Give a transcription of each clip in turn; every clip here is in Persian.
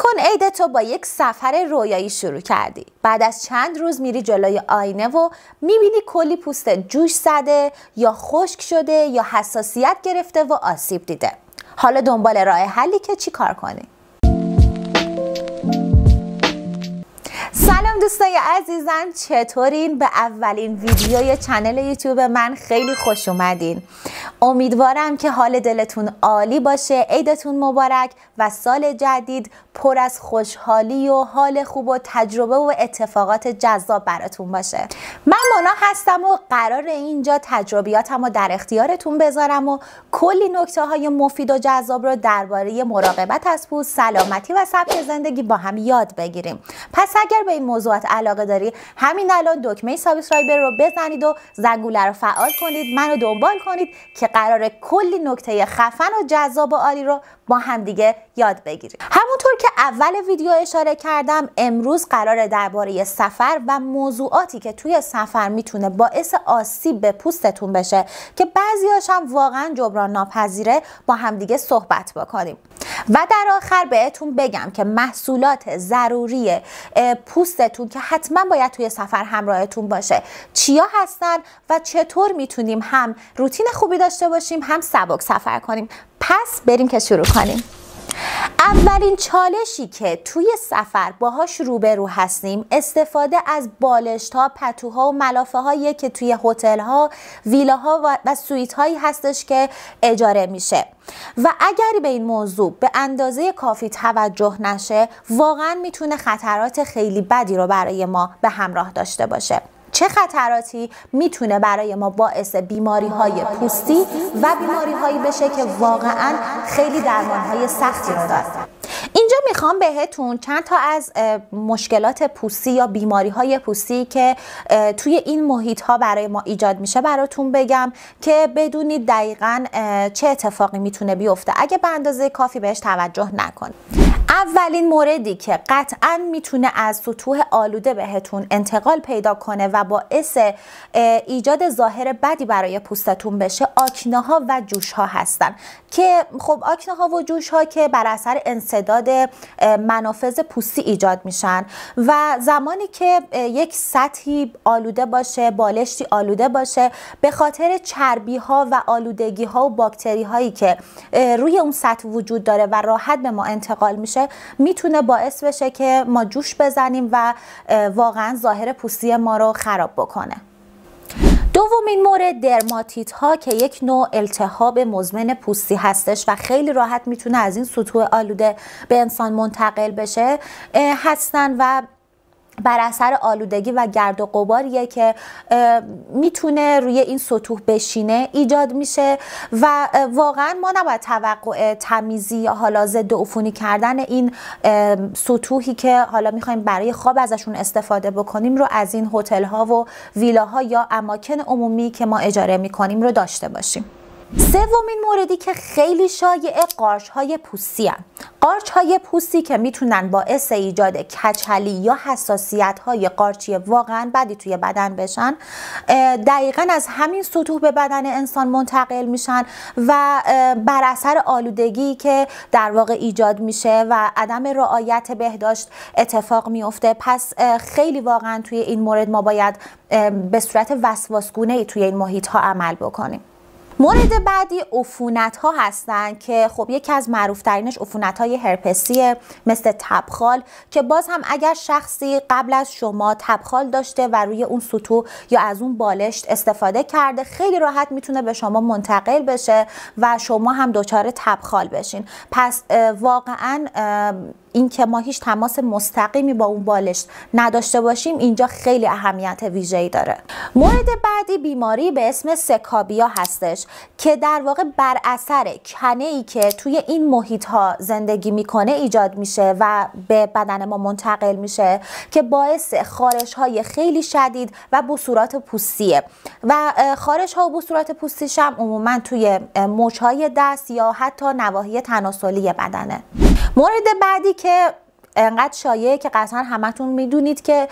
کن عیدتو با یک سفر رویایی شروع کردی. بعد از چند روز میری جلوی آینه و میبینی کلی پوست جوش زده یا خشک شده یا حساسیت گرفته و آسیب دیده. حالا دنبال راه حلی که چی کار کنی؟ سلام دوستای عزیزم، چطورین؟ به اولین ویدیوی چنل یوتیوب من خیلی خوش اومدین. امیدوارم که حال دلتون عالی باشه، عیدتون مبارک و سال جدید پر از خوشحالی و حال خوب و تجربه و اتفاقات جذاب براتون باشه. من مونا هستم و قرار اینجا تجربیاتم رو در اختیارتون بذارم و کلی نکته های مفید و جذاب رو درباره مراقبت از پوست، سلامتی و سبک زندگی با هم یاد بگیریم. پس اگر به این موضوعات علاقه داری، همین الان دکمه سابسکرایبر رو بزنید و زنگوله رو فعال کنید، منو دنبال کنید که قراره کلی نکته خفن و جذاب و عالی رو با هم دیگه یاد بگیریم. همونطور که اول ویدیو اشاره کردم، امروز قراره درباره سفر و موضوعاتی که توی سفر میتونه باعث آسیب به پوستتون بشه که بعضیاش هم واقعا جبران ناپذیره با هم دیگه صحبت بکنیم. و در آخر بهتون بگم که محصولات ضروری پوستتون که حتما باید توی سفر همراهتون باشه چیا هستن و چطور میتونیم هم روتین خوبی داشته باشیم هم سبک سفر کنیم. پس بریم که شروع کنیم. اولین چالشی که توی سفر باهاش روبرو هستیم استفاده از بالشت ها، پتوها و ملافه هایی که توی هتل ها، ویلاها و سویت هایی هستش که اجاره میشه و اگر به این موضوع به اندازه کافی توجه نشه واقعا میتونه خطرات خیلی بدی رو برای ما به همراه داشته باشه. چه خطراتی؟ میتونه برای ما باعث بیماری های پوستی و بیماری هایی بشه که واقعا خیلی درمان های سختی رو داره. اینجا میخوام بهتون چند تا از مشکلات پوستی یا بیماری های پوستی که توی این محیط ها برای ما ایجاد میشه براتون بگم که بدونید دقیقاً چه اتفاقی میتونه بیفته اگه به اندازه کافی بهش توجه نکنید. اولین موردی که قطعاً میتونه از سطوح آلوده بهتون انتقال پیدا کنه و باعث ایجاد ظاهر بدی برای پوستتون بشه آکنه ها و جوش ها هستن که خب آکنه ها و جوش ها که بر اثر انسداد منافذ پوستی ایجاد میشن و زمانی که یک سطحی آلوده باشه، بالشتی آلوده باشه، به خاطر چربی ها و آلودگی ها و باکتری هایی که روی اون سطح وجود داره و راحت به ما انتقال میشه میتونه باعث بشه که ما جوش بزنیم و واقعا ظاهر پوستی ما رو خراب بکنه. دومین مورد درماتیت ها که یک نوع التهاب مزمن پوستی هستش و خیلی راحت میتونه از این سطوح آلوده به انسان منتقل بشه هستن و بر اثر آلودگی و گرد و غباریه که میتونه روی این سطوح بشینه ایجاد میشه و واقعا ما نباید توقع تمیزی یا حالا ضد عفونی کردن این سطوحی که حالا میخوایم برای خواب ازشون استفاده بکنیم رو از این هتل ها و ویلاها یا اماکن عمومی که ما اجاره میکنیم رو داشته باشیم. سومین موردی که خیلی شایعه قارچ های پوستی هستند. قارچ های پوستی که میتونن باعث ایجاد کچلی یا حساسیت های قارچی واقعا بدی توی بدن بشن دقیقا از همین سطوح به بدن انسان منتقل میشن و بر اثر آلودگی که در واقع ایجاد میشه و عدم رعایت بهداشت اتفاق میفته. پس خیلی واقعا توی این مورد ما باید به صورت وسواسگونه‌ای توی این محیط ها عمل بکنیم. مورد بعدی عفونت ها هستن که خب یکی از معروف ترینش عفونت های هرپسیه مثل تبخال که باز هم اگر شخصی قبل از شما تبخال داشته و روی اون سطوح یا از اون بالشت استفاده کرده خیلی راحت میتونه به شما منتقل بشه و شما هم دچار تبخال بشین. پس واقعا این که ما هیچ تماس مستقیمی با اون بالشت نداشته باشیم اینجا خیلی اهمیت ویژه‌ای داره. مورد بعدی بیماری به اسم سکابیا هستش که در واقع بر اثر کنه‌ای که توی این محیط ها زندگی میکنه ایجاد میشه و به بدن ما منتقل میشه که باعث خارش های خیلی شدید و بصورات پوستیه و خارش ها و بصورات پوستیش هم عموما توی مچ‌های دست یا حتی نواحی تناسلی بدنه. مورد بعدی که انقدر شایعه که قطعا همتون میدونید که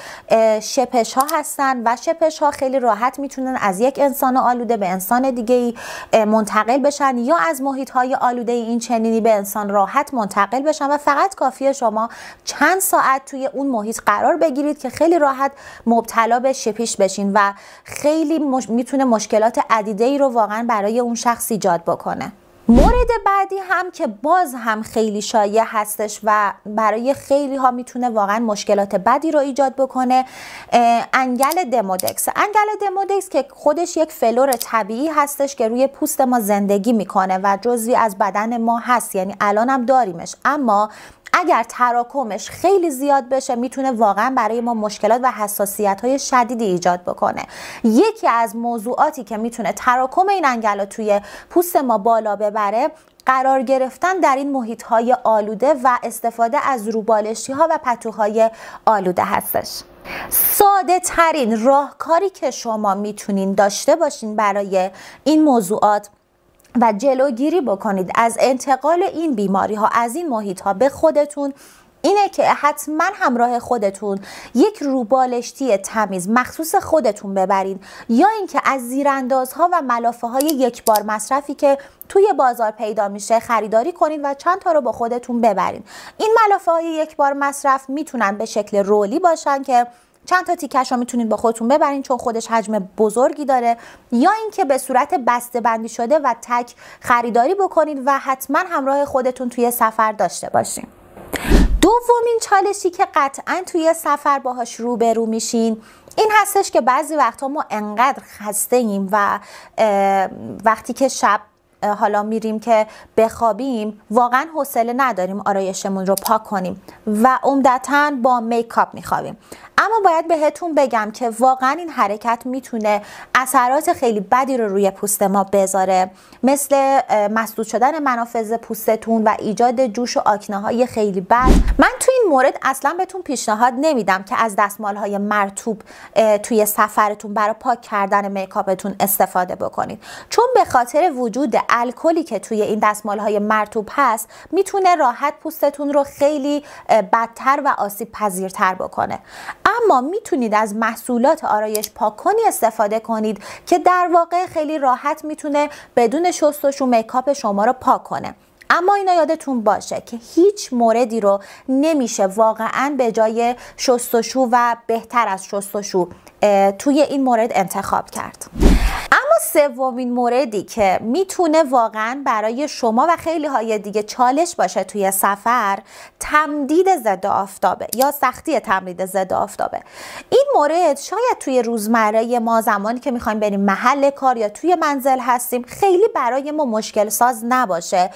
شپش ها هستن و شپش ها خیلی راحت میتونن از یک انسان آلوده به انسان دیگه منتقل بشن یا از محیط های آلوده این چنینی به انسان راحت منتقل بشن و فقط کافیه شما چند ساعت توی اون محیط قرار بگیرید که خیلی راحت مبتلا به شپش بشین و خیلی میتونه مشکلات عدیده‌ای رو واقعا برای اون شخص ایجاد بکنه. مورد بعدی هم که باز هم خیلی شایع هستش و برای خیلی ها میتونه واقعا مشکلات بدی رو ایجاد بکنه، انگل دمودکس. انگل دمودکس که خودش یک فلور طبیعی هستش که روی پوست ما زندگی میکنه و جزوی از بدن ما هست، یعنی الان هم داریمش، اما اگر تراکمش خیلی زیاد بشه میتونه واقعا برای ما مشکلات و حساسیت‌های شدیدی ایجاد بکنه. یکی از موضوعاتی که میتونه تراکم این انگل توی پوست ما بالا ببره قرار گرفتن در این محیط‌های آلوده و استفاده از روبالشی‌ها و پتوهای آلوده هستش. ساده ترین راهکاری که شما میتونین داشته باشین برای این موضوعات و جلوگیری بکنید از انتقال این بیماری ها از این محیط ها به خودتون اینه که حتما همراه خودتون یک روبالشتی تمیز مخصوص خودتون ببرید یا اینکه از زیراندازها و ملافه های یک بار مصرفی که توی بازار پیدا میشه خریداری کنید و چند تا رو با خودتون ببرید. این ملافه های یک بار مصرف میتونن به شکل رولی باشن که چند تا تیکش رو میتونید با خودتون ببرین چون خودش حجم بزرگی داره، یا اینکه به صورت بسته بندی شده و تک خریداری بکنید و حتما همراه خودتون توی سفر داشته باشین. دومین چالشی که قطعا توی سفر باهاش روبرو میشین این هستش که بعضی وقتا ما انقدر خسته ایم و وقتی که شب حالا میریم که بخوابیم واقعا حوصله نداریم آرایشمون رو پاک کنیم و عمدتاً با میکاپ میخوابیم. اما باید بهتون بگم که واقعا این حرکت میتونه اثرات خیلی بدی رو روی پوست ما بذاره، مثل مسدود شدن منافذ پوستتون و ایجاد جوش و آکنه های خیلی بد. من تو این مورد اصلا بهتون پیشنهاد نمیدم که از دستمال های مرطوب توی سفرتون برای پاک کردن میکاپتون استفاده بکنید، چون به خاطر وجود الکلی که توی این دستمال های مرطوب هست میتونه راحت پوستتون رو خیلی بدتر و آسیب پذیرتر بکنه. اما میتونید از محصولات آرایش پاک‌کنی استفاده کنید که در واقع خیلی راحت میتونه بدون شستشو میکاپ شما رو پاک کنه. اما اینا یادتون باشه که هیچ موردی رو نمیشه واقعا به جای شستشو و بهتر از شستشو توی این مورد انتخاب کرد. اما سومین موردی که میتونه واقعا برای شما و خیلی های دیگه چالش باشه توی سفر، تمدید ضد آفتابه یا سختی تمدید ضد آفتابه. این مورد شاید توی روزمره ما زمانی که میخوایم بریم محل کار یا توی منزل هستیم خیلی برای ما مشکل ساز نباشه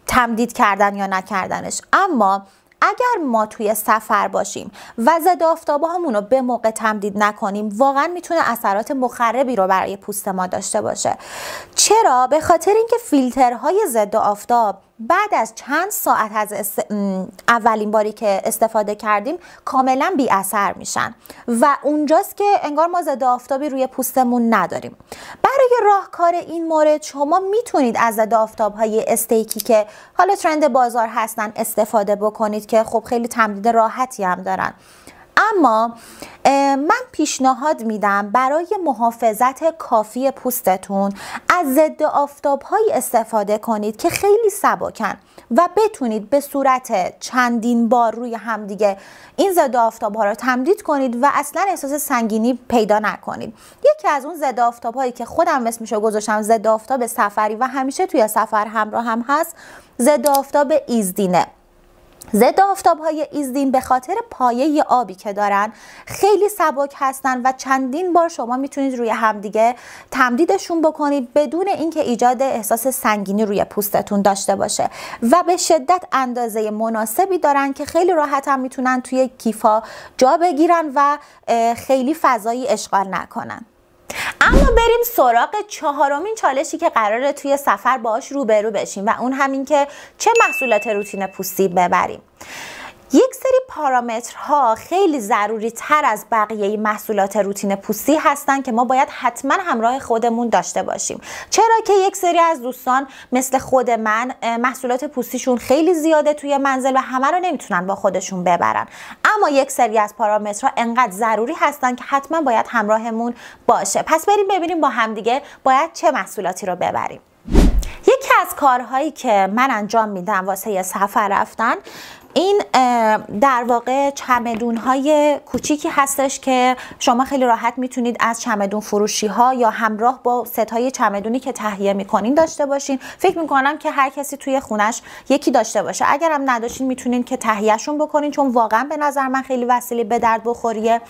تمدید کردن یا نکردنش، اما اگر ما توی سفر باشیم و ضد آفتابهامون رو به موقع تمدید نکنیم واقعا میتونه اثرات مخربی رو برای پوست ما داشته باشه. چرا؟ به خاطر اینکه فیلترهای ضد آفتاب بعد از چند ساعت از اولین باری که استفاده کردیم کاملا بی اثر میشن و اونجاست که انگار ما ضد آفتابی روی پوستمون نداریم. برای راهکار این مورد شما میتونید از ضد آفتاب‌های استیکی که حالا ترند بازار هستن استفاده بکنید که خب خیلی تمدید راحتی هم دارن. اما من پیشنهاد میدم برای محافظت کافی پوستتون از ضد آفتاب‌هایی استفاده کنید که خیلی سبکن و بتونید به صورت چندین بار روی همدیگه این ضد آفتاب‌ها رو تمدید کنید و اصلا احساس سنگینی پیدا نکنید. یکی از اون ضد آفتاب‌هایی که خودم اسمشو گذاشتم ضد آفتاب سفری و همیشه توی سفر همراه هم هست، ضد آفتاب ایزدینه. ضد آفتاب‌های ایزدین به خاطر پایه آبی که دارن خیلی سبک هستن و چندین بار شما میتونید روی همدیگه تمدیدشون بکنید بدون اینکه ایجاد احساس سنگینی روی پوستتون داشته باشه و به شدت اندازه مناسبی دارن که خیلی راحت هم میتونن توی کیفا جا بگیرن و خیلی فضایی اشغال نکنن. اما بریم سراغ چهارمین چالشی که قراره توی سفر باهاش روبرو بشیم و اون همین که چه محصولات روتین پوستی ببریم. یک سری پارامترها خیلی ضروری تر از بقیه محصولات روتین پوستی هستن که ما باید حتما همراه خودمون داشته باشیم. چرا که یک سری از دوستان مثل خود من محصولات پوستیشون خیلی زیاده توی منزل و همه رو نمیتونن با خودشون ببرن، اما یک سری از پارامترها انقدر ضروری هستن که حتما باید همراهمون باشه. پس بریم ببینیم با همدیگه باید چه محصولاتی رو ببریم. یکی از کارهایی که من انجام میدم واسه سفر رفتن این در واقع چمدون‌های کوچیکی هستش که شما خیلی راحت میتونید از چمدون فروشی ها یا همراه با ستای چمدونی که تهیه میکنین داشته باشین. فکر میکنم که هر کسی توی خونش یکی داشته باشه. اگر هم نداشتین میتونین که تهیهشون بکنین، چون واقعا به نظر من خیلی وسیله به درد بخوریه.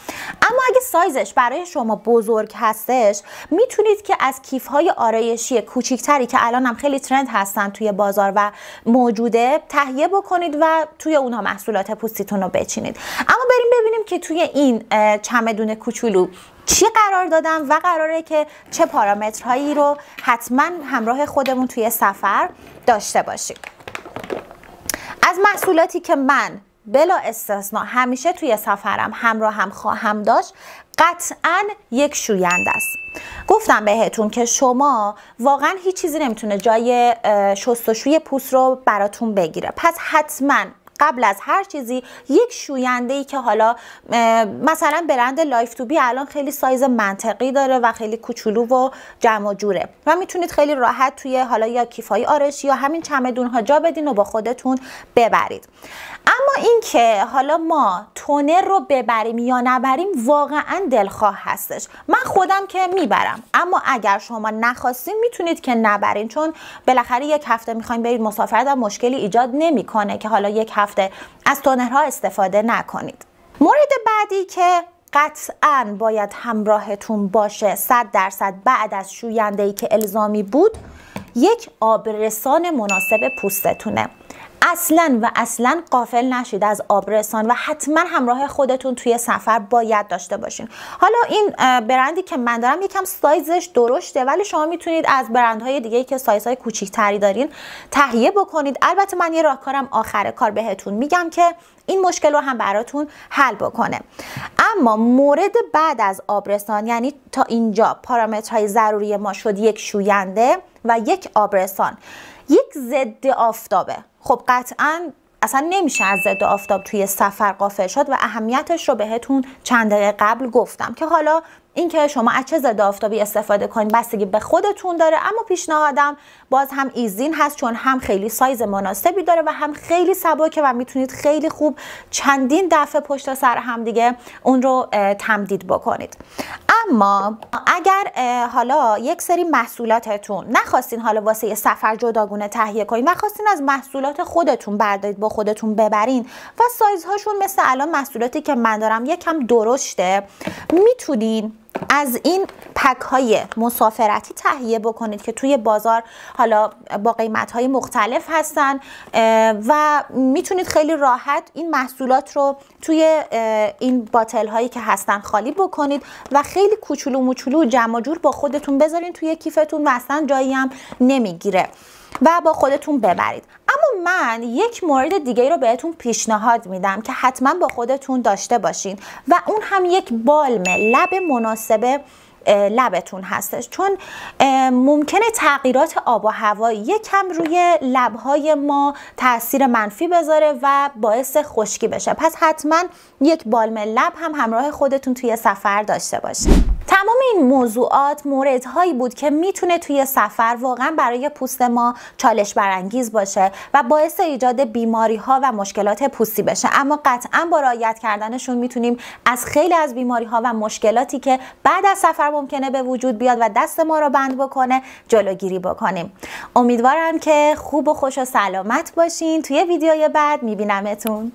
اما اگه سایزش برای شما بزرگ هستش میتونید که از کیف‌های آرایشی کوچیکتری که الان هم خیلی ترند هستن توی بازار و موجوده تهیه بکنید و توی اونها محصولات پوستیتون رو بچینید. اما بریم ببینیم که توی این چمدون کوچولو چی قرار دادم و قراره که چه پارامترهایی رو حتما همراه خودمون توی سفر داشته باشیم. از محصولاتی که من بلا استثناء همیشه توی سفرم همراه هم خواهم داشت قطعاً یک شوینده است. گفتم بهتون که شما واقعا هیچ چیزی نمیتونه جای شستشوی پوست رو براتون بگیره، پس حتما قبل از هر چیزی یک شوینده‌ای که حالا مثلا برند لایف تو بی الان خیلی سایز منطقی داره و خیلی کوچولو و جمع جوره و میتونید خیلی راحت توی حالا یا کیف‌های آرایشی یا همین چمدون‌ها جا بدین و با خودتون ببرید. اما اینکه حالا ما تونر رو ببریم یا نبریم واقعا دلخواه هستش. من خودم که میبرم، اما اگر شما نخواستین میتونید که نبرین، چون بالاخره یک هفته میخواین برید مسافرت و مشکلی ایجاد نمیکنه که حالا یک هفته از تونرها استفاده نکنید. مورد بعدی که قطعاً باید همراهتون باشه 100% بعد از شوینده‌ای که الزامی بود، یک آبرسان مناسب پوستتونه. اصلا غافل نشید از آبرسان و حتما همراه خودتون توی سفر باید داشته باشین. حالا این برندی که من دارم یکم سایزش درشته، ولی شما میتونید از برندهای دیگه که سایزهای کوچیک‌تری دارین تهیه بکنید. البته من یه راهکارم آخر کار بهتون میگم که این مشکل رو هم براتون حل بکنه. اما مورد بعد از آبرسان، یعنی تا اینجا پارامترهای ضروری ما شد یک شوینده و یک آبرسان، یک ضد آفتابه. خب قطعاً اصلا نمیشه از ضد آفتاب توی سفر غافل شد و اهمیتش رو بهتون چند دقیقه قبل گفتم که حالا اینکه شما از چه ضد آفتابی استفاده کنید بستگی به خودتون داره، اما پیشنهادم باز هم ایزین هست، چون هم خیلی سایز مناسبی داره و هم خیلی سبکه و میتونید خیلی خوب چندین دفعه پشت سر هم دیگه اون رو تمدید بکنید. اما اگر حالا یک سری محصولاتتون نخواستین حالا واسه یه سفر جداگونه تهیه کنین و خواستین از محصولات خودتون بردارید با خودتون ببرین و سایزهاشون مثل الان محصولاتی که من دارم یکم درشته، میتونین از این پک های مسافرتی تهیه بکنید که توی بازار حالا با قیمت های مختلف هستن و میتونید خیلی راحت این محصولات رو توی این باتل هایی که هستن خالی بکنید و خیلی کوچولو موچولو جمع جور با خودتون بذارین توی کیفتون و اصلا جایی هم نمیگیره و با خودتون ببرید. اما من یک مورد دیگه رو بهتون پیشنهاد میدم که حتما با خودتون داشته باشین و اون هم یک بالم لب مناسب لبتون هستش، چون ممکنه تغییرات آب و هوا یکم روی لبهای ما تاثیر منفی بذاره و باعث خشکی بشه. پس حتما یک بالم لب هم همراه خودتون توی سفر داشته باشین. تمام این موضوعات موردهایی بود که میتونه توی سفر واقعا برای پوست ما چالش برانگیز باشه و باعث ایجاد بیماری ها و مشکلات پوستی بشه، اما قطعا با رعایت کردنشون میتونیم از خیلی از بیماری ها و مشکلاتی که بعد از سفر ممکنه به وجود بیاد و دست ما رو بند بکنه جلوگیری بکنیم. امیدوارم که خوب و خوش و سلامت باشین. توی ویدیوی بعد میبینمتون.